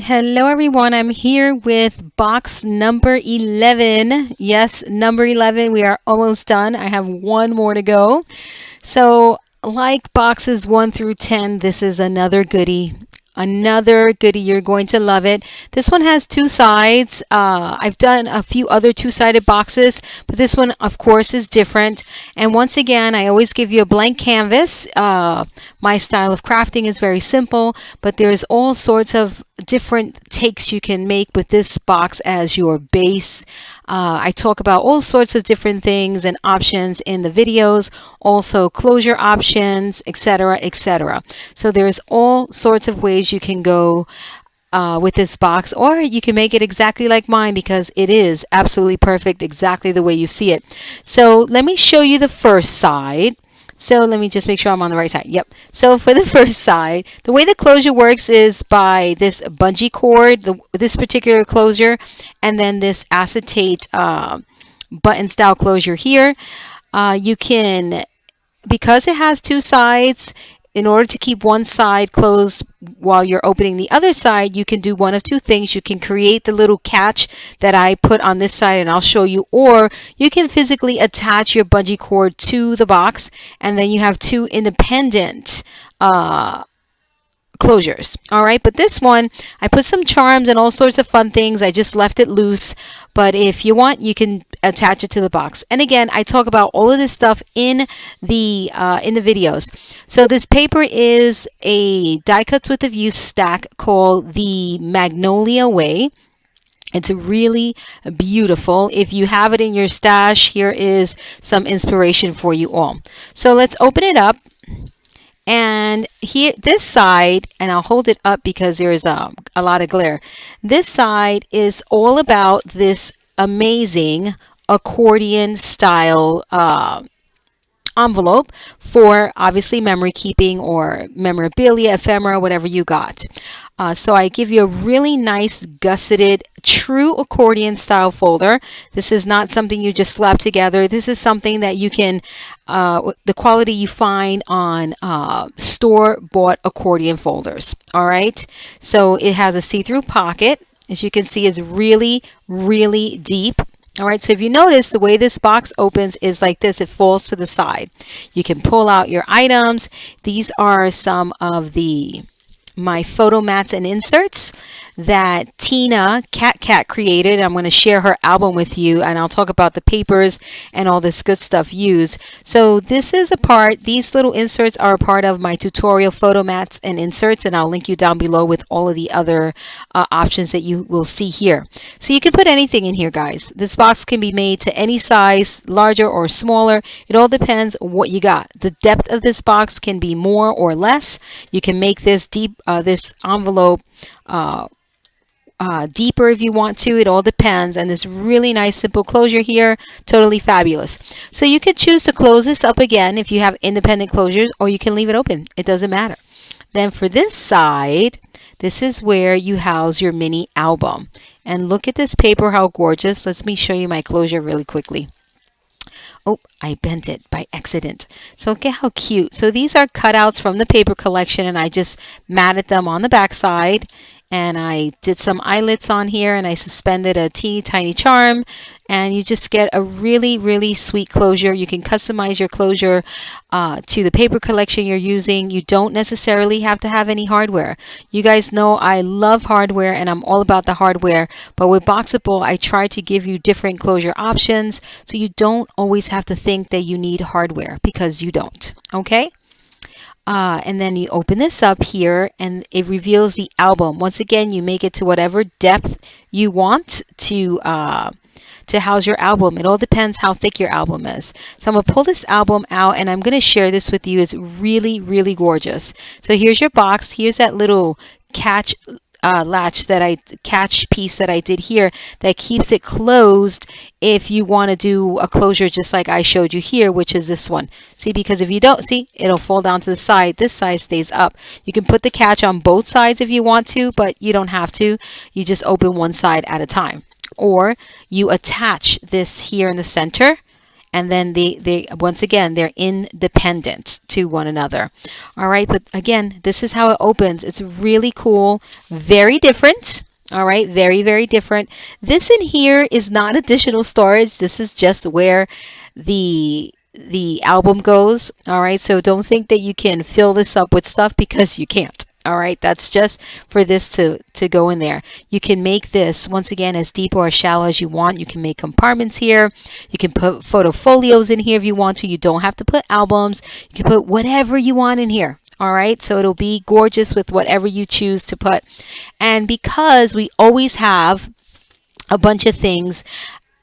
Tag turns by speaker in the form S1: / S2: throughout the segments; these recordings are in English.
S1: Hello everyone, I'm here with box number 11. Yes, number 11, we are almost done. I have one more to go. So like boxes 1 through 10, this is another goodie. Another goodie, you're going to love it. This one has two sides. I've done a few other two-sided boxes, but this one of course is different. And once again, I always give you a blank canvas. My style of crafting is very simple, but there's all sorts of different takes you can make with this box as your base. I talk about all sorts of different things and options in the videos, also closure options, etc., etc. So there's all sorts of ways you can go with this box, or you can make it exactly like mine because it is absolutely perfect, exactly the way you see it. So let me show you the first side. So let me just make sure I'm on the right side. Yep. So for the first side, the way the closure works is by this bungee cord, this particular closure, and then this acetate button style closure here. You can, because it has two sides, in order to keep one side closed while you're opening the other side, you can do one of two things. You can create the little catch that I put on this side and I'll show you, or you can physically attach your bungee cord to the box and then you have two independent closures. All right, but this one I put some charms and all sorts of fun things. I just left it loose, but if you want, you can attach it to the box. And again, I talk about all of this stuff in the videos. So this paper is a die cuts with a view stack called the Magnolia way. It's really beautiful. If you have it in your stash, here is some inspiration for you all. So let's open it up. And here, this side, and I'll hold it up because there's a lot of glare. This side is all about this amazing accordion style envelope for obviously memory keeping or memorabilia, ephemera, whatever you got. So I give you a really nice gusseted true accordion style folder. This is not something you just slap together. This is something that you can, the quality you find on store-bought accordion folders. All right. So it has a see-through pocket. As you can see, it's really, really deep. All right, so if you notice, the way this box opens is like this. It falls to the side. You can pull out your items. These are some of my photo mats and inserts that Tina CatCat created. I'm going to share her album with you, and I'll talk about the papers and all this good stuff used. So this is a part, these little inserts are a part of my tutorial photo mats and inserts, and I'll link you down below with all of the other options that you will see here. So you can put anything in here, guys. This box can be made to any size, larger or smaller. It all depends what you got. The depth of this box can be more or less. You can make this deep, this envelope deeper if you want to. It all depends. And this really nice simple closure here, totally fabulous. So you could choose to close this up again if you have independent closures, or you can leave it open. It doesn't matter. Then for this side, this is where you house your mini album. And look at this paper, how gorgeous. Let me show you my closure really quickly. Oh, I bent it by accident. So look at how cute. So these are cutouts from the paper collection, and I just matted them on the back side. And I did some eyelets on here, and I suspended a teeny tiny charm, and you just get a really, really sweet closure. You can customize your closure to the paper collection you're using. You don't necessarily have to have any hardware. You guys know I love hardware, and I'm all about the hardware, but with Boxable, I try to give you different closure options so you don't always have to think that you need hardware, because you don't. Okay? And then you open this up here and it reveals the album. Once again, you make it to whatever depth you want to house your album. It all depends how thick your album is. So I'm going to pull this album out and I'm going to share this with you. It's really, really gorgeous. So here's your box. Here's that little catch piece that I did here that keeps it closed if you want to do a closure just like I showed you here, which is this one. See, because if you don't, see, it'll fall down to the side. This side stays up. You can put the catch on both sides if you want to, but you don't have to. You just open one side at a time. Or you attach this here in the center and then they once again, they're independent to one another. All right, but again, this is how it opens. It's really cool, very different. All right, very, very different. This in here is not additional storage. This is just where the album goes. All right, so don't think that you can fill this up with stuff, because you can't. All right, that's just for this to go in there. You can make this, once again, as deep or as shallow as you want. You can make compartments here. You can put photo folios in here if you want to. You don't have to put albums. You can put whatever you want in here. All right, so it'll be gorgeous with whatever you choose to put. And because we always have a bunch of things,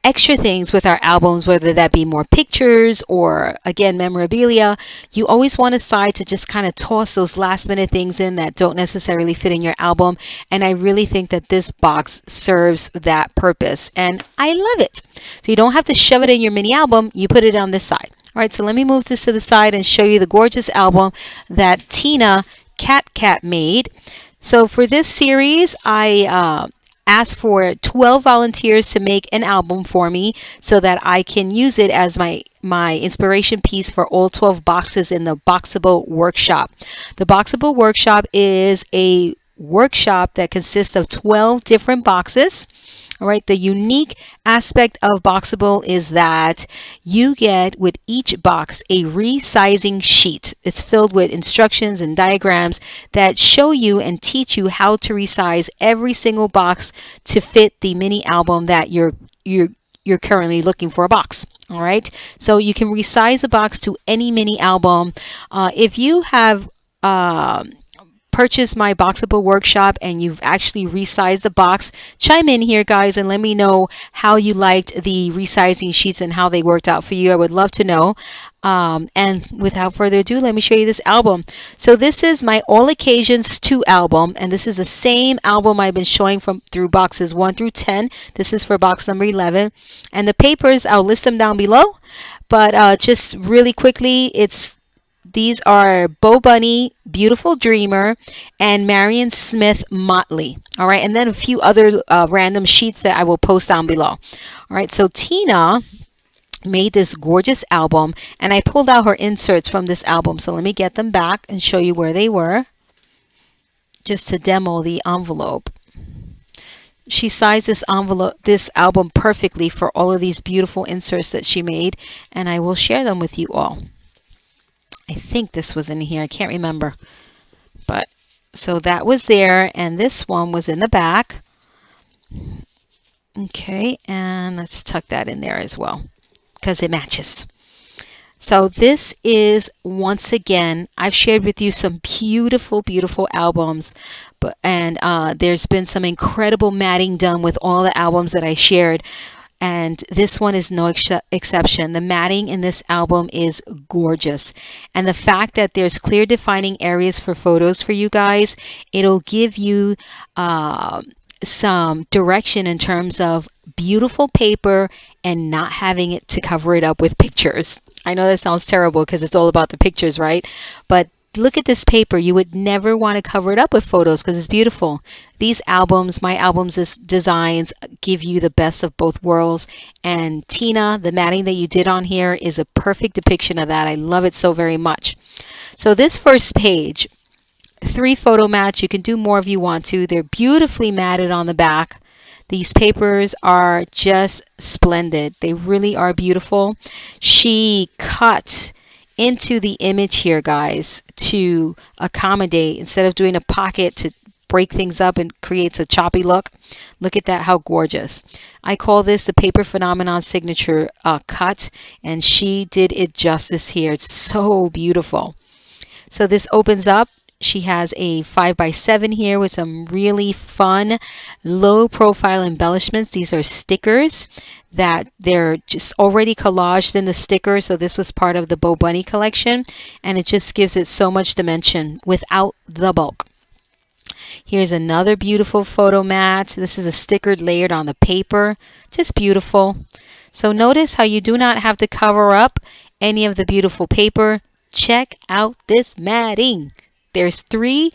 S1: extra things with our albums, whether that be more pictures or, again, memorabilia, you always want to decide to just kind of toss those last minute things in that don't necessarily fit in your album. And I really think that this box serves that purpose, and I love it. So you don't have to shove it in your mini album. You put it on this side. All right, so let me move this to the side and show you the gorgeous album that Tina CatCat made. So for this series, I asked for 12 volunteers to make an album for me so that I can use it as my inspiration piece for all 12 boxes in the Boxable Workshop. The Boxable Workshop is a workshop that consists of 12 different boxes. All right, the unique aspect of Boxable is that you get with each box a resizing sheet. It's filled with instructions and diagrams that show you and teach you how to resize every single box to fit the mini album that you're currently looking for a box. All right, so you can resize the box to any mini album. If you have purchase my Boxable Workshop and you've actually resized the box, chime in here, guys, and let me know how you liked the resizing sheets and how they worked out for you. I would love to know. And without further ado, let me show you this album. So this is my All Occasions 2 album, and this is the same album I've been showing through boxes 1 through 10. This is for box number 11. And the papers, I'll list them down below. But just really quickly, these are Bobunny, Beautiful Dreamer, and Marion Smith Motley. All right, and then a few other random sheets that I will post down below. All right, so Tina made this gorgeous album, and I pulled out her inserts from this album. So let me get them back and show you where they were, just to demo the envelope. She sized this album perfectly for all of these beautiful inserts that she made, and I will share them with you all. I think this was in here. I can't remember. But so that was there, and this one was in the back. Okay, and let's tuck that in there as well because it matches. So this is, once again, I've shared with you some beautiful, beautiful albums, and there's been some incredible matting done with all the albums that I shared. And this one is no exception. The matting in this album is gorgeous. And the fact that there's clear defining areas for photos for you guys, it'll give you some direction in terms of beautiful paper and not having it to cover it up with pictures. I know that sounds terrible because it's all about the pictures, right? But look at this paper. You would never want to cover it up with photos because it's beautiful. These albums, my albums, designs give you the best of both worlds. And Tina, the matting that you did on here is a perfect depiction of that. I love it so very much. So this first page, 3 photo mats. You can do more if you want to. They're beautifully matted on the back. These papers are just splendid. They really are beautiful. She cut into the image here, guys, to accommodate, instead of doing a pocket to break things up and creates a choppy look. Look at that, how gorgeous. I call this the Paper Phenomenon signature cut, and she did it justice here. It's so beautiful. So this opens up. She has a 5x7 here with some really fun low profile embellishments. These are stickers that they're just already collaged in the sticker. So this was part of the Bobunny collection, and it just gives it so much dimension without the bulk. Here's another beautiful photo mat. This is a sticker layered on the paper. Just beautiful. So notice how you do not have to cover up any of the beautiful paper. Check out this matting. There's 3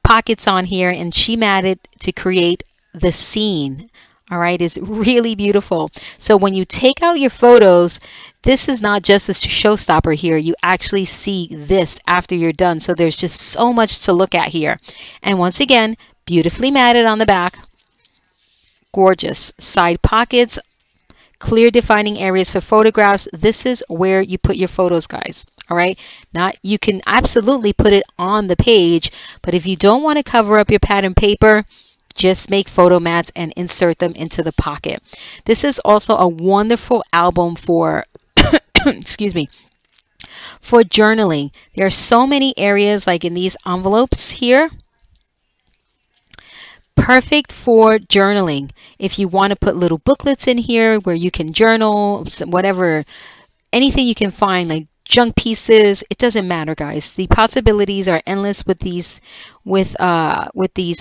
S1: pockets on here, and she matted to create the scene. All right, it's really beautiful. So when you take out your photos, this is not just a showstopper here. You actually see this after you're done. So there's just so much to look at here. And once again, beautifully matted on the back. Gorgeous. Side pockets, clear defining areas for photographs. This is where you put your photos, guys. All right. Not, you can absolutely put it on the page, but if you don't want to cover up your pad and paper, just make photo mats and insert them into the pocket. This is also a wonderful album for, excuse me, for journaling. There are so many areas like in these envelopes here. Perfect for journaling. If you want to put little booklets in here where you can journal, whatever, anything you can find, like junk pieces, it doesn't matter, guys. The possibilities are endless with these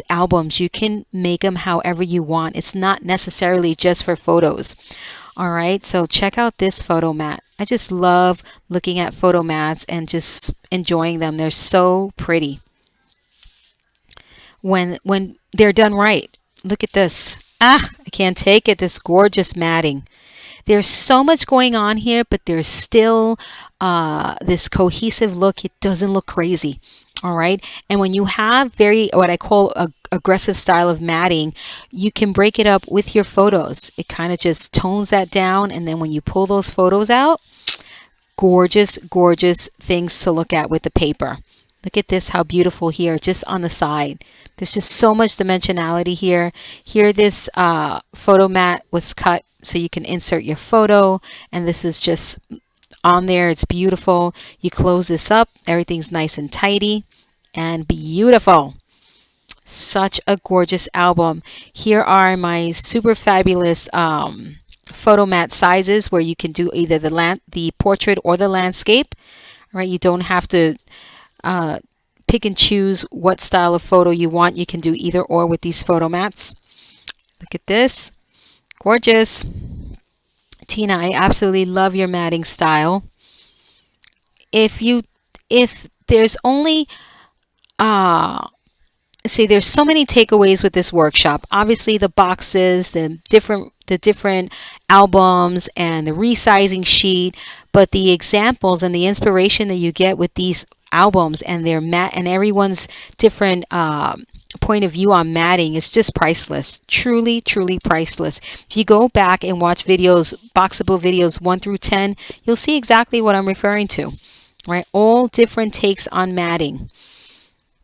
S1: albums. You can make them however you want. It's not necessarily just for photos. All right, so check out this photo mat. I just love looking at photo mats and just enjoying them. They're so pretty when they're done right. Look at this. I can't take it. This gorgeous matting. There's so much going on here, but there's still this cohesive look. It doesn't look crazy. All right. And when you have what I call a aggressive style of matting, you can break it up with your photos. It kind of just tones that down. And then when you pull those photos out, gorgeous, gorgeous things to look at with the paper. Look at this, how beautiful here, just on the side. There's just so much dimensionality here. Here, this photo mat was cut so you can insert your photo. And this is just on there. It's beautiful. You close this up. Everything's nice and tidy and beautiful. Such a gorgeous album. Here are my super fabulous photo mat sizes where you can do either the portrait or the landscape. All right, you don't have to pick and choose what style of photo you want. You can do either or with these photo mats. Look at this. Gorgeous. Tina, I absolutely love your matting style. If there's only see, there's so many takeaways with this workshop. Obviously the boxes, the different albums and the resizing sheet, but the examples and the inspiration that you get with these albums and their mat and everyone's different point of view on matting is just priceless. Truly, truly priceless. If you go back and watch videos, Boxable videos 1 through 10, you'll see exactly what I'm referring to. Right? All different takes on matting.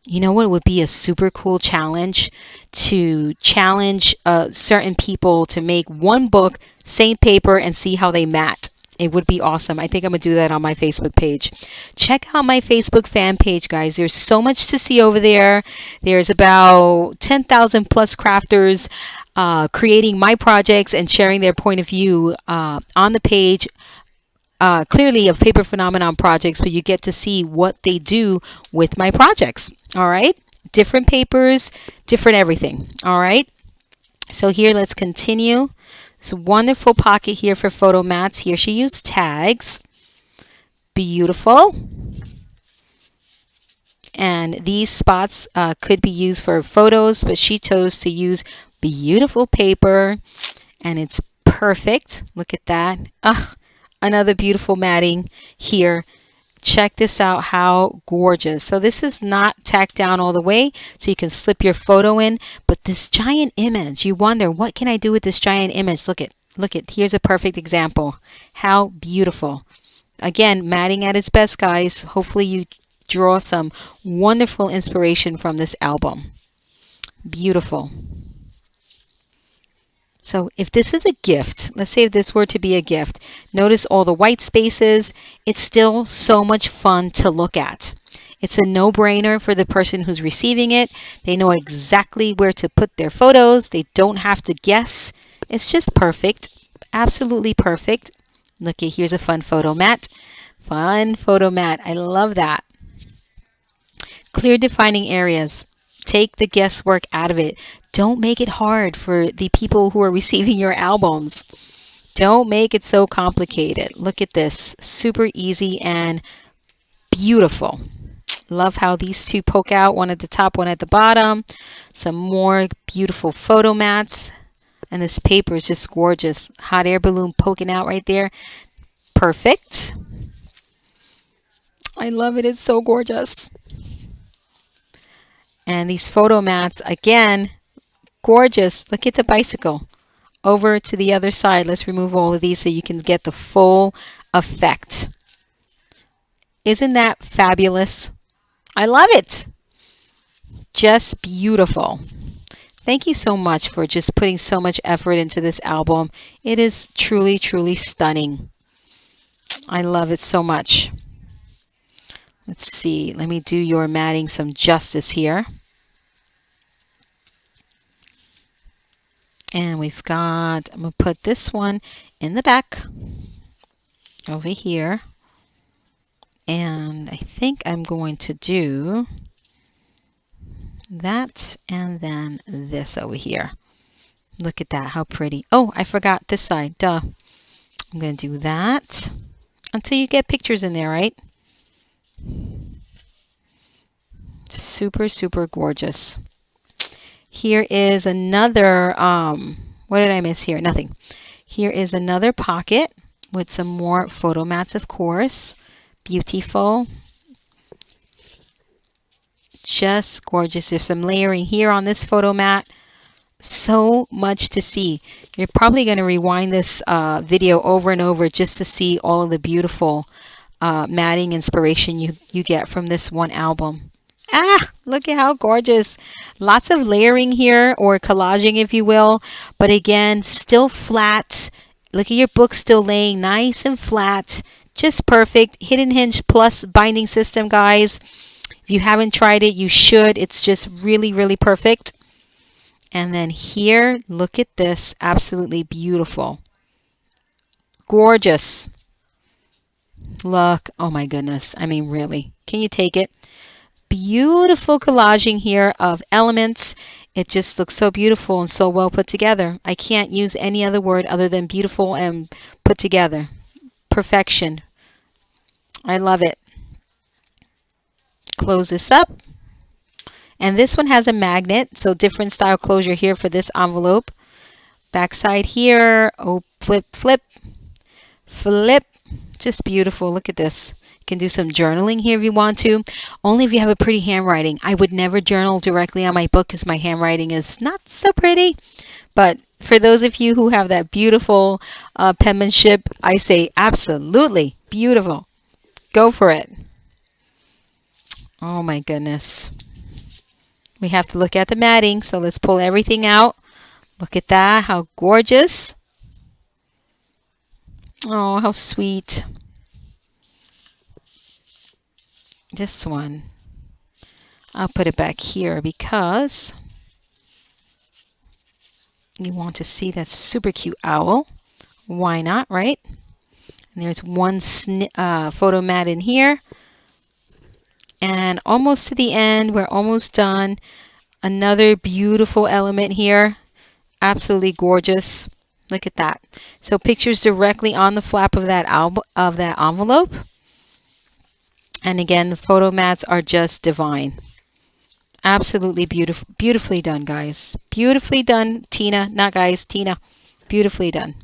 S1: You know what would be a super cool challenge? To challenge certain people to make one book, same paper, and see how they mat. It would be awesome. I think I'm going to do that on my Facebook page. Check out my Facebook fan page, guys. There's so much to see over there. There's about 10,000 plus crafters creating my projects and sharing their point of view on the page. Clearly of Paper Phenomenon projects, but you get to see what they do with my projects. All right. Different papers, different everything. All right. So here, let's continue. It's a wonderful pocket here for photo mats. Here she used tags. Beautiful. And these spots could be used for photos, but she chose to use beautiful paper, and it's perfect. Look at that. Another beautiful matting here. Check this out, how gorgeous. So this is not tacked down all the way, so you can slip your photo in, but this giant image, you wonder, what can I do with this giant image? Look at, here's a perfect example. How beautiful. Again, matting at its best, guys. Hopefully you draw some wonderful inspiration from this album. Beautiful. So if this is a gift, let's say if this were to be a gift, notice all the white spaces. It's still so much fun to look at. It's a no-brainer for the person who's receiving it. They know exactly where to put their photos. They don't have to guess. It's just perfect. Absolutely perfect. Look, here's a fun photo mat. Fun photo mat. I love that. Clear defining areas. Take the guesswork out of it. Don't make it hard for the people who are receiving your albums. Don't make it so complicated. Look at this. Super easy and beautiful. Love how these two poke out, one at the top, one at the bottom. Some more beautiful photo mats. And this paper is just gorgeous. Hot air balloon poking out right there. perfect. I love it. It's so gorgeous. And these photo mats, again, gorgeous. Look at the bicycle. Over to the other side. Let's remove all of these so you can get the full effect. Isn't that fabulous? I love it. Just beautiful. Thank you so much for just putting so much effort into this album. It is truly, truly stunning. I love it so much. Let's see. Let me do your matting some justice here. And we've got, I'm going to put this one in the back over here. And I think I'm going to do that and then this over here. Look at that, how pretty. Oh, I forgot this side, duh. I'm going to do that until you get pictures in there, right? Super, super gorgeous. Here is another, what did I miss here? Nothing. Here is another pocket with some more photo mats, of course. Beautiful. Just gorgeous. There's some layering here on this photo mat. So much to see. You're probably going to rewind this video over and over just to see all of the beautiful matting inspiration you get from this one album. Ah, look at how gorgeous. Lots of layering here, or collaging if you will, but again, still flat. Look at your book still laying nice and flat. Just perfect. Hidden hinge plus binding system, guys. If you haven't tried it, you should. It's just really, really perfect. And then here, look at this. Absolutely beautiful. Gorgeous. Look. Oh my goodness. I mean, really. Can you take it? Beautiful collaging here of elements. It just looks so beautiful and so well put together. I can't use any other word other than beautiful and put together. Perfection. I love it. Close this up. And this one has a magnet, so different style closure here for this envelope. Backside here. Oh, flip, flip, flip. Just beautiful. Look at this. You can do some journaling here if you want to. Only if you have a pretty handwriting. I would never journal directly on my book because my handwriting is not so pretty. But for those of you who have that beautiful penmanship, I say absolutely beautiful. Go for it. Oh my goodness. We have to look at the matting, so let's pull everything out. Look at that, how gorgeous. Oh, how sweet. This one, I'll put it back here because you want to see that super cute owl. Why not, right? And there's one photo mat in here. And almost to the end, we're almost done. Another beautiful element here. Absolutely gorgeous. Look at that. So pictures directly on the flap of that envelope. And again, the photo mats are just divine. Absolutely beautiful. Beautifully done, guys. Beautifully done, Tina. Not guys, Tina. Beautifully done.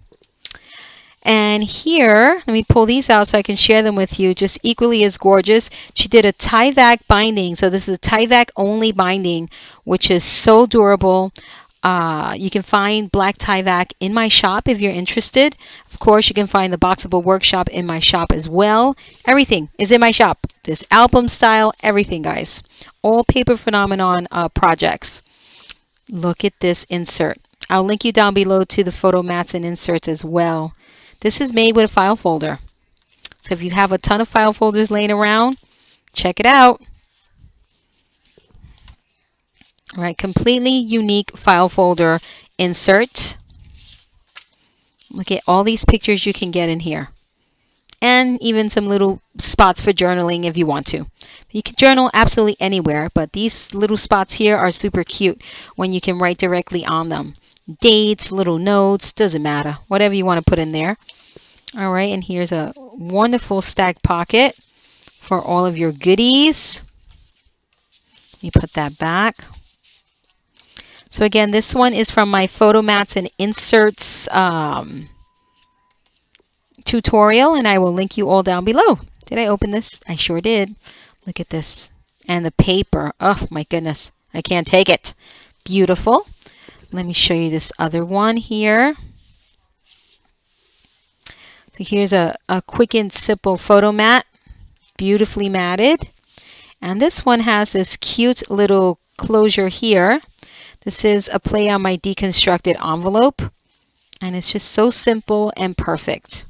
S1: And here, let me pull these out so I can share them with you. Just equally as gorgeous. She did a Tyvek binding. So this is a Tyvek only binding, which is so durable. You can find black Tyvek in my shop if you're interested. Of course, you can find the Boxable workshop in my shop as well. Everything is in my shop. This album style, everything, guys. All Paper Phenomenon projects. Look at this insert. I'll link you down below to the photo mats and inserts as well. This is made with a file folder. So if you have a ton of file folders laying around, check it out. All right, completely unique file folder insert. Look at all these pictures you can get in here. And even some little spots for journaling if you want to. You can journal absolutely anywhere, but these little spots here are super cute when you can write directly on them. Dates, little notes, doesn't matter. Whatever you want to put in there. All right, and here's a wonderful stacked pocket for all of your goodies. Let me put that back. So again, this one is from my photo mats and inserts tutorial, and I will link you all down below. Did I open this? I sure did. Look at this. And the paper. Oh my goodness. I can't take it. Beautiful. Let me show you this other one here. So here's a quick and simple photo mat. Beautifully matted. And this one has this cute little closure here. This is a play on my deconstructed envelope. And it's just so simple and perfect.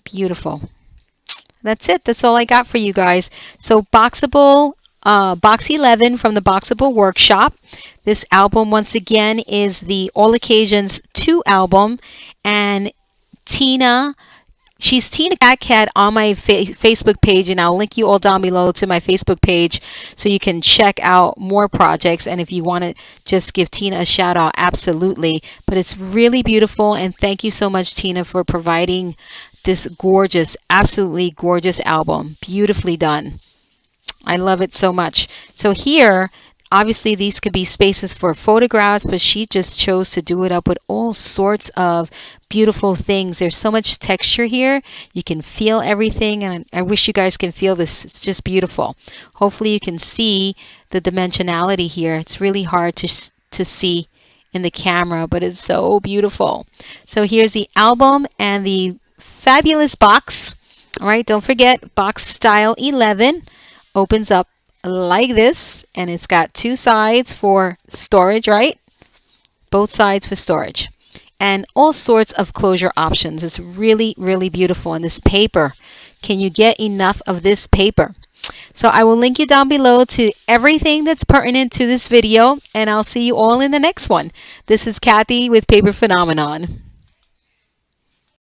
S1: Beautiful. That's it. That's all I got for you guys. So Boxable, Box 11 from the Boxable Workshop. This album, once again, is the All Occasions 2 album. And she's Tina CatCat on my Facebook page, and I'll link you all down below to my Facebook page so you can check out more projects. And if you want to just give Tina a shout out, absolutely. But it's really beautiful, and thank you so much, Tina, for providing this gorgeous, absolutely gorgeous album. Beautifully done. I love it so much. So here, obviously these could be spaces for photographs, but she just chose to do it up with all sorts of beautiful things. There's so much texture here. You can feel everything, and I wish you guys can feel this. It's just beautiful. Hopefully you can see the dimensionality here. It's really hard to see in the camera, but it's so beautiful. So here's the album and the fabulous box. All right, don't forget, box style 11 opens up like this, and it's got 2 sides for storage, right? Both sides for storage, and all sorts of closure options. It's really, really beautiful. And this paper, can you get enough of this paper? So I will link you down below to everything that's pertinent to this video, and I'll see you all in the next one. This is Kathy with Paper Phenomenon.